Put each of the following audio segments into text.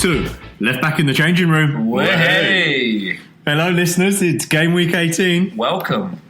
2. Left back in the changing room. Hey! Hello, listeners. It's Gameweek 18. Welcome.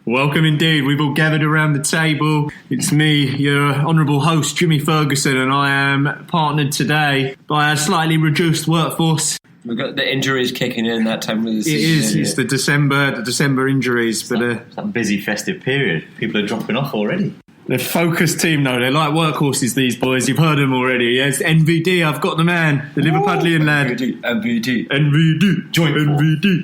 Welcome indeed. We've all gathered around the table. It's me, your honourable host, Jimmy Ferguson, and I am partnered today by a slightly reduced workforce. We've got the injuries kicking in that time of the season. It is. It's the December injuries. It's that busy festive period. People are dropping off already. The focused team, though. They're like workhorses, these boys. You've heard them already. Yes, NVD, I've got the man. The Liverpudlian lad. NVD.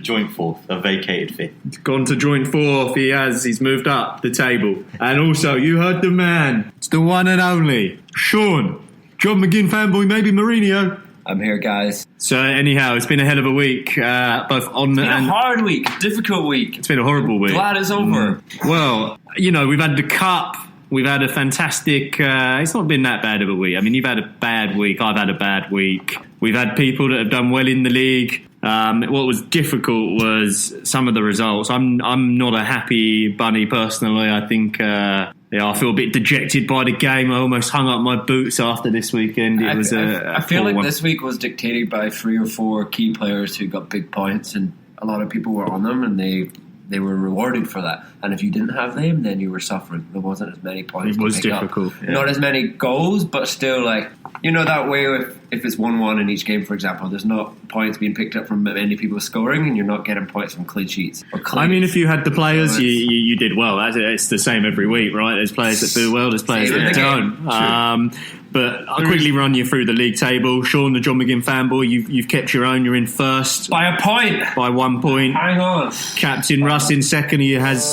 Joint fourth. A vacated fifth. He's gone to joint fourth. He has. He's moved up the table. And also, you heard the man. It's the one and only Sean. John McGinn fanboy, maybe Mourinho. I'm here, guys. So anyhow, it's been a hell of a week. Both on a hard week. Difficult week. It's been a horrible week. Glad it's over. Well, you know, we've had the cup. We've had a fantastic... it's not been that bad of a week. I mean, you've had a bad week. I've had a bad week. We've had people that have done well in the league. What was difficult was some of the results. I'm not a happy bunny personally. I think... I feel a bit dejected by the game. I almost hung up my boots after this weekend. I feel like this week was dictated by 3 or 4 key players who got big points, and a lot of people were on them, and they were rewarded for that. And if you didn't have them, then you were suffering. There wasn't as many points. It was to pick difficult. Up. Yeah. Not as many goals, but still, like, you know, that way if it's 1-1 in each game, for example, there's not points being picked up from many people scoring, and you're not getting points from clean sheets. I mean, if you had the players, you did well. It's the same every week, right? There's players that do well, there's players that don't. But I'll quickly run you through the league table. Sean, the John McGinn fanboy, you've kept your own. You're in first. By a point. By 1 point. Hang on. Captain Russ in second. He has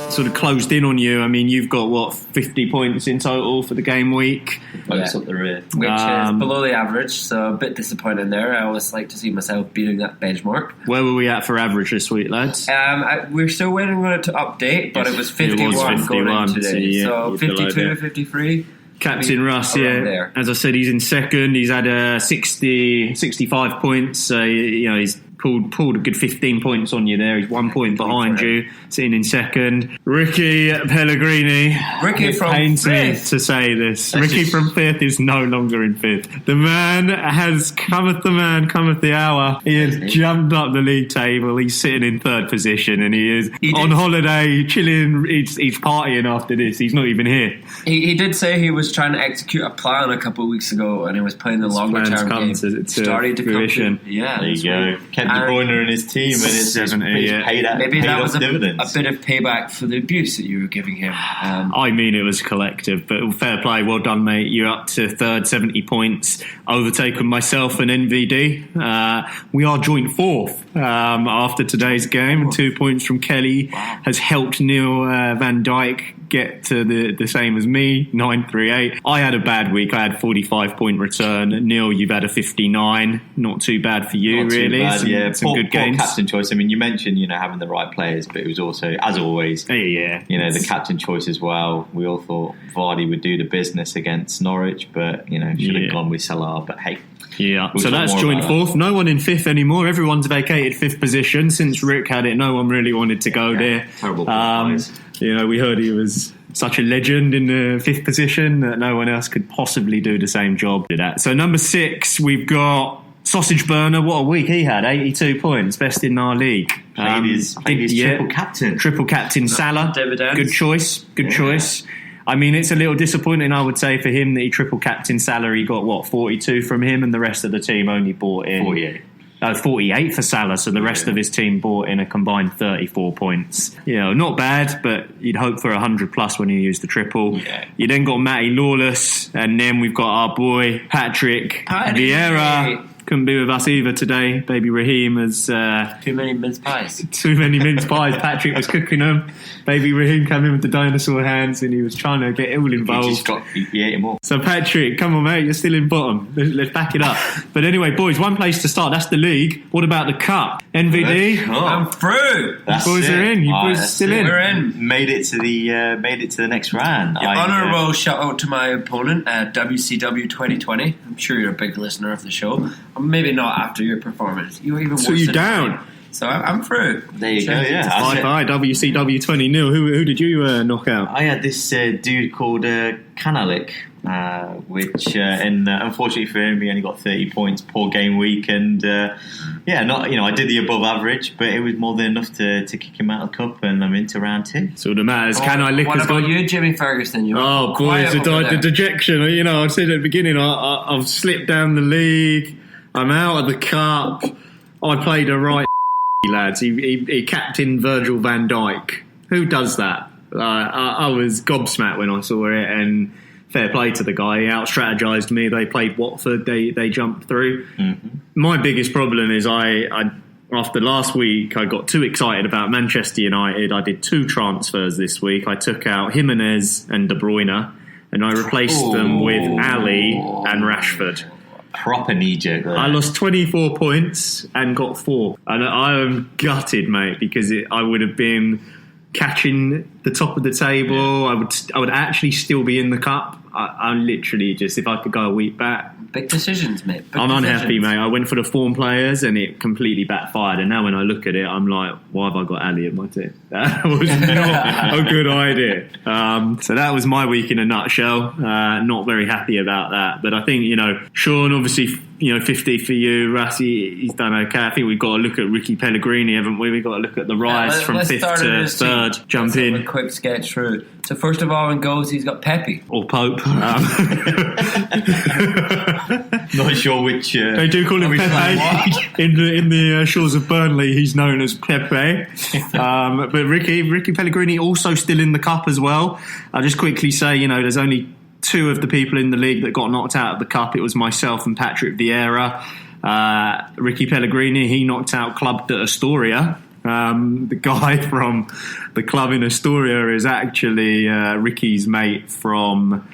sort of closed in on you. I mean, you've got, 50 points in total for the game week. Close up the rear. Which is below the average, so a bit disappointed there. I always like to see myself beating that benchmark. Where were we at for average this week, lads? We're still waiting on it to update, but it was 51 going in today. So 52 to 53. Captain Russ, yeah. As I said, he's in second. He's had 65 points. He's pulled a good 15 points on you there. He's 1 point behind you, sitting in second. Ricky Pellegrini. Ricky from pains fifth. Me to say this. Ricky from fifth is no longer in fifth. The man cometh the hour. He has jumped up the league table. He's sitting in third position, and he is on holiday, chilling. He's partying after this. He's not even here. He did say he was trying to execute a plan a couple of weeks ago, and he was playing the longer term game. Started to fruition. Yeah, there you go. Kept Bruyne and his team, and it's paid out. Maybe that was a bit of dividends. Payback for the abuse that you were giving him. I mean, it was collective, but fair play. Well done, mate. You're up to third, 70 points, overtaken myself and NVD. We are joint fourth after today's game, and 2 points from Kelly has helped Neil Van Dijk get to the same as me, 938. I had a bad week. I had 45-point return. Neil, you've had a 59. Not too bad for you, not really. Too bad, some good games. Captain choice. I mean, you mentioned having the right players, but it was also, as always, the captain choice as well. We all thought Vardy would do the business against Norwich, but should have gone with Salah. But hey. Yeah, so that's joint fourth. No one in fifth anymore. Everyone's vacated fifth position. Since Rick had it, no one really wanted to go there. Terrible guys. We heard he was such a legend in the fifth position that no one else could possibly do the same job. So number 6, we've got Sausage Burner. What a week he had. 82 points, best in our league. Played his triple captain. Triple captain Salah. Dividends. Good choice. I mean, it's a little disappointing, I would say, for him that he triple captain Salah. He got, 42 from him, and the rest of the team only bought in 48 for Salah, so the rest of his team bought in a combined 34 points. Not bad, but you'd hope for 100 plus when you use the triple. Yeah. You then got Matty Lawless, and then we've got our boy Patrick Vieira. Couldn't be with us either today. Baby Raheem has... too many mince pies. Patrick was cooking them. Baby Raheem came in with the dinosaur hands, and he was trying to get all involved. He ate them all. So Patrick, come on, mate, you're still in bottom. Let's back it up. But anyway, boys, one place to start. That's the league. What about the cup? NVD? I'm through. You boys are in. You boys are still in. We're in. Made it to the next round. Honourable shout out to my opponent, WCW 2020. I'm sure you're a big listener of the show. Maybe not after your performance. You're even worse. So you're down. So I'm through. There you go, yeah. Bye, WCW 20-0. Who did you knock out? I had this dude called Kanalik. which unfortunately for him, he only got 30 points. Poor game week, and I did the above average, but it was more than enough to kick him out of the cup, and I'm into round 2. So the matters. Can I lick? What about you, Jimmy Ferguson? Oh boy, it's the dejection. I said at the beginning, I've slipped down the league. I'm out of the cup. I played a right lads. He captained Virgil van Dijk. Who does that? I was gobsmacked when I saw it, and fair play to the guy. He out-strategized me. They played Watford. They jumped through. Mm-hmm. My biggest problem is I after last week, I got too excited about Manchester United. I did 2 transfers this week. I took out Jimenez and De Bruyne, and I replaced them with Ali and Rashford. Proper knee-jerk there. I lost 24 points and got 4. And I am gutted, mate, because I would have been catching the top of the table. Yeah. I would actually still be in the cup. I'm literally just, if I could go a week back. Big decisions, mate. I'm unhappy, mate. I went for the form players and it completely backfired. And now when I look at it, I'm like, why have I got Ali in my team? That was not a good idea. So that was my week in a nutshell. Not very happy about that. But I think, Sean, obviously, 50 for you. Rassi, he's done okay. I think we've got to look at Ricky Pellegrini, haven't we? We've got to look at the rise from 5th to 3rd. Jump in. A quick sketch through. So first of all, in goals, he's got Pepe. Or Pope. Not sure which. They do call him Pepe. In the shores of Burnley, he's known as Pepe. But Ricky Pellegrini also still in the cup as well. I'll just quickly say, there's only 2 of the people in the league that got knocked out of the cup. It was myself and Patrick Vieira. Ricky Pellegrini, he knocked out Club de Astoria. The guy from the club in Astoria is actually Ricky's mate from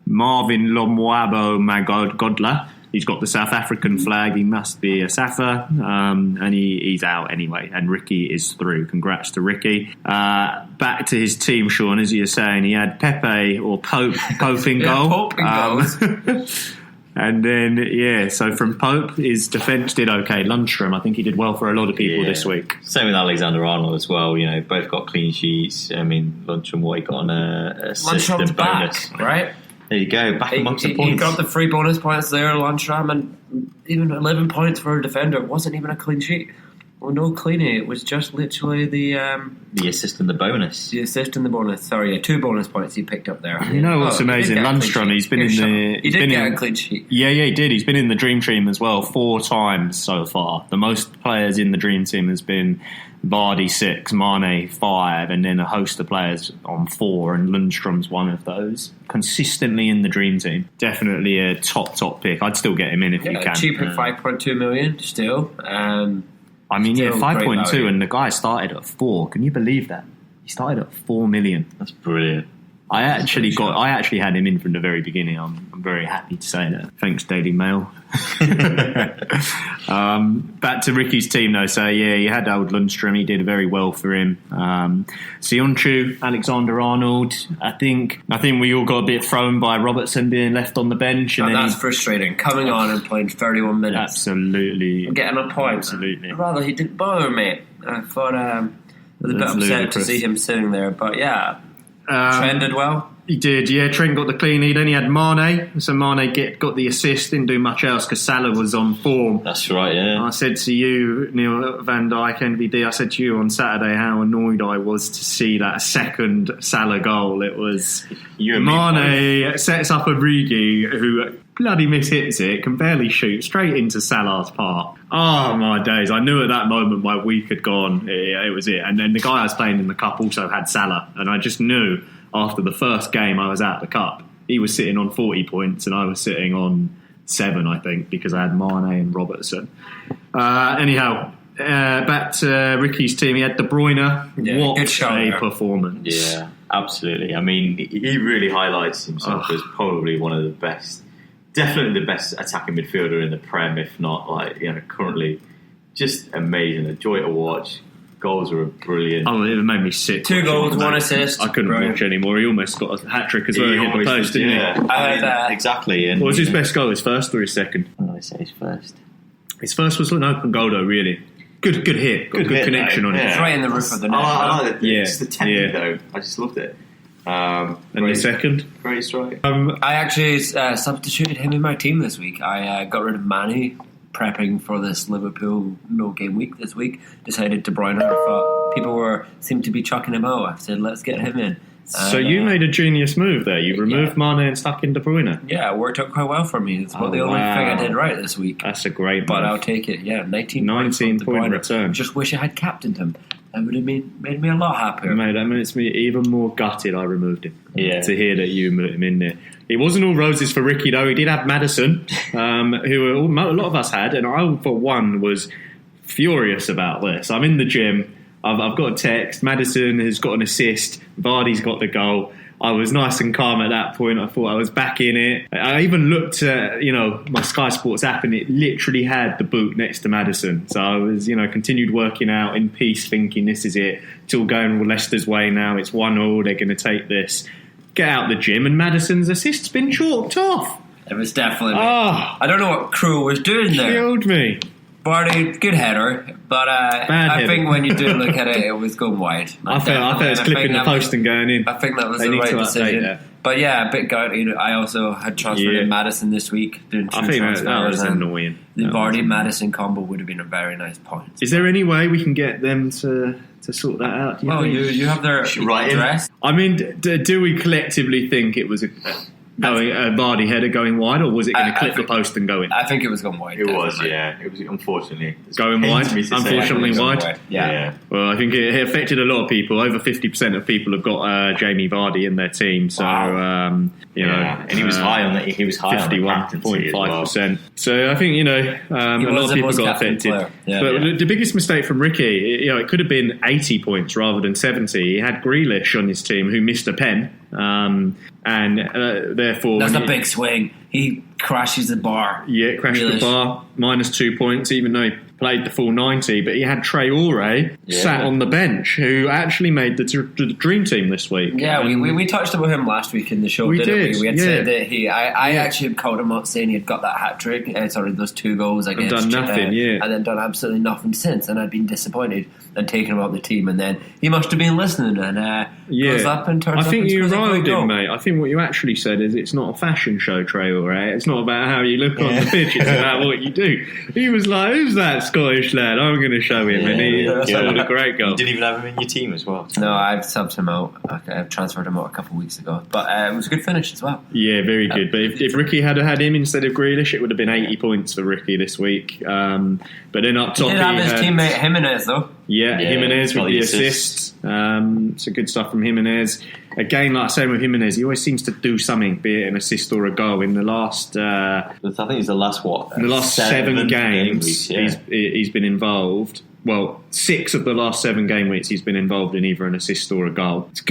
Marvin Lomwabo Magodla. He's got the South African flag. He must be a Safa, and he's out anyway. And Ricky is through. Congrats to Ricky. Back to his team, Sean, as you're saying, he had Pepe or Pope in goal. Pope in goals. And then, so from Pope, his defence did okay. Lundstrom, I think he did well for a lot of people this week. Same with Alexander-Arnold as well. Both got clean sheets. I mean, Lundstrom, he got on a Lundstrom's bonus. Back, right? There you go, back amongst the points. He got the 3 bonus points there, Lundstrom, and even 11 points for a defender. It wasn't even a clean sheet. Well, no cleaning. It was just literally the assist and the bonus. The assist and the bonus. Sorry, 2 bonus points he picked up there. What's amazing? Lundstrom, he's been in the... He did get a clean sheet. Yeah, he did. He's been in the Dream Team as well 4 times so far. The most players in the Dream Team has been Vardy 6, Mane 5, and then a host of players on 4, and Lundstrom's one of those. Consistently in the Dream Team. Definitely a top pick. I'd still get him in if you can. Cheap at 5.2 million still. 5.2, and the guy started at 4. Can you believe that? He started at 4 million. That's brilliant. I actually had him in from the very beginning. I'm very happy to say that. Thanks, Daily Mail. Back to Ricky's team though. So he had old Lundstrom. He did very well for him. Sionchu, Alexander-Arnold. I think we all got a bit thrown by Robertson being left on the bench. And that's frustrating. Coming on and playing 31 minutes. Absolutely. Getting a point. Absolutely. Rather, he didn't bother me. I thought I was a bit upset to see him sitting there. But yeah. Trent did well. He did, yeah. Trent got the clean. He'd only had Mane, so Mane got the assist. Didn't do much else because Salah was on form. That's right, yeah. I said to you, Neil Van Dijk, NVD, I said to you on Saturday how annoyed I was to see that second Salah goal. It was Mane sets up a Origi who bloody mishits it, can barely shoot, straight into Salah's part. Oh my days, I knew at that moment my week had gone. It was it. And then the guy I was playing in the cup also had Salah, and I just knew after the first game I was at the cup, he was sitting on 40 points and I was sitting on 7, I think, because I had Mane and Robertson. Anyhow, back to Ricky's team. He had De Bruyne. What a performance. Yeah, absolutely. I mean, he really highlights himself as probably one of the best, definitely the best attacking midfielder in the Prem, if not currently just amazing. A joy to watch. Goals were brilliant. Oh, it made me sick. 2 goals, 1 assist. I couldn't watch anymore. He almost got a hat-trick as well. He hit the post, didn't he? I heard that. Exactly. And what was his best goal? His first or his second? What did I say? His first. His first was an open goal, though, really. Good hit. Good connection on it. It's right in the roof of the net. I like it. It's the technique, though. I just loved it. And your second? Great strike. I actually substituted him in my team this week. I got rid of Manny, prepping for this Liverpool no game week this week. Decided to Bruyne. I thought people seemed to be chucking him out. I said, let's get him in. So you made a genius move there. You removed Mane and stuck in De Bruyne. Yeah, it worked out quite well for me. It's about the only thing I did right this week. That's a great move. But I'll take it. Yeah, 19 point return. Just wish I had captained him. That would have made me a lot happier. Mate, that makes me even more gutted I removed him. Yeah. To hear that you put him in there. It wasn't all roses for Ricky, though. He did have Maddison, who a lot of us had, and I, for one, was furious about this. I'm in the gym. I've got a text. Maddison has got an assist. Vardy's got the goal. I was nice and calm at that point. I thought I was back in it. I even looked at, my Sky Sports app, and it literally had the boot next to Maddison. So I was, continued working out in peace, thinking this is it. It's all going Leicester's way now. It's 1-0. They're going to take this. Get out the gym, and Maddison's assist's been chalked off. It was definitely me. I don't know what Krul was doing there. Killed me. Vardy, good header, but I think when you do look at it, it was going wide. I thought it was clipping the post and going in. I think that was the right decision. But yeah, a bit gutted. I also had transferred in Maddison this week. I think that was annoying. The Vardy-Madison combo would have been a very nice point. Is there any way we can get them to sort that out? You have their address? I mean, do we collectively think it was a Vardy header going wide, or was it going to clip the post and go in? I think it was going wide. It was, yeah. It was, unfortunately. Going wide? Unfortunately wide? Yeah. Well, I think it affected a lot of people. Over 50% of people have got Jamie Vardy in their team. So, and he was high on that. He was high on 51.5%. So I think, a lot of people got affected. But the biggest mistake from Ricky, it could have been 80 points rather than 70. He had Grealish on his team who missed a pen. And therefore... That's a big swing. He crashes the bar. Yeah, crashed the bar. -2 points, even though he played the full 90. But he had Traore sat on the bench, who actually made the dream team this week. Yeah, we touched about him last week in the show, didn't we? We had said that I actually had called him up saying he'd got that hat-trick, those 2 goals against... And done nothing, and then done absolutely nothing since. And I'd been disappointed and taken him out of the team. And then he must have been listening and goes up and turns up. I think you arrived in, mate. I think what you actually said is it's not a fashion show, Traore. It's not about how you look on the pitch. It's about what you do. He was like, who's that Scottish lad? I'm going to show him. And he scored a great goal. You didn't even have him in your team as well. No, I've subbed him out. I've transferred him out a couple of weeks ago. But it was a good finish as well. Yeah, very good. But if Ricky had had him instead of Grealish, it would have been 80 points for Ricky this week. But then up top, he did have his teammate Jimenez, though. Yeah, Jimenez with the assist. Some good stuff from Jimenez. Again, like I said with Jimenez, he always seems to do something, be it an assist or a goal. In the last... I think it's the last, In the last 7 games, he's been involved. Well, 6 of the last 7 game weeks he's been involved in either an assist or a goal. It's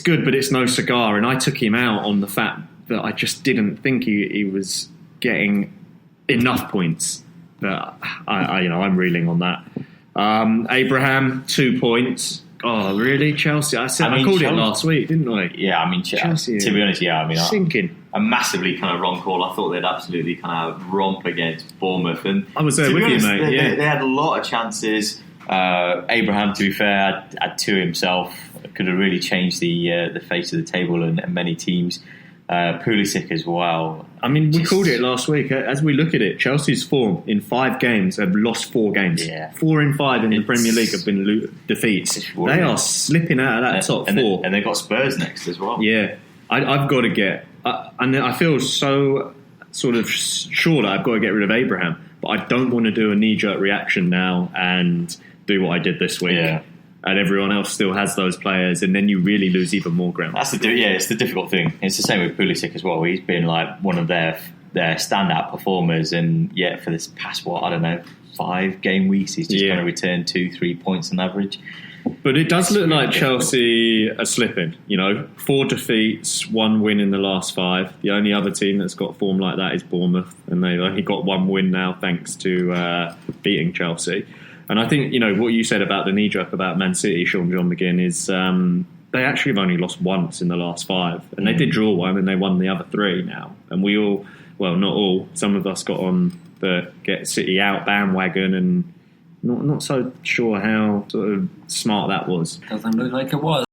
good, but it's no cigar. And I took him out on the fact that I just didn't think he was getting enough points. But I'm reeling on that. Abraham, 2 points. Oh, really? Chelsea? I called it last week, didn't I? Yeah, I mean, Chelsea. To be honest, sinking. A massively kind of wrong call. I thought they'd absolutely kind of romp against Bournemouth, and I was there with you, mate. They had a lot of chances. Abraham, to be fair, had 2 himself. Could have really changed the face of the table and many teams. Pulisic as well. I mean, we called it last week. As we look at it, Chelsea's form in 5 games have lost 4 games. Yeah. 4 in 5 in the Premier League have been defeats. They are slipping out of that top 4. And they've got Spurs next as well. Yeah. I've got to get... and I feel so sort of sure that I've got to get rid of Abraham, but I don't want to do a knee-jerk reaction now and do what I did this week. Yeah. And everyone else still has those players, and then you really lose even more ground. It's the difficult thing. It's the same with Pulisic as well. He's been like one of their standout performers, and yet for this past 5 game weeks, he's just going to return 2-3 points on average. But it does look like Chelsea are slipping. 4 defeats, 1 win in the last 5. The only other team that's got form like that is Bournemouth, and they've only got 1 win now thanks to beating Chelsea. And I think, what you said about the knee-jerk about Man City, Sean John McGinn, is they actually have only lost once in the last 5. And they did draw 1 and they won the other 3 now. And we all, well, not all, some of us got on the get City out bandwagon, and not so sure how sort of smart that was. Doesn't look like it was.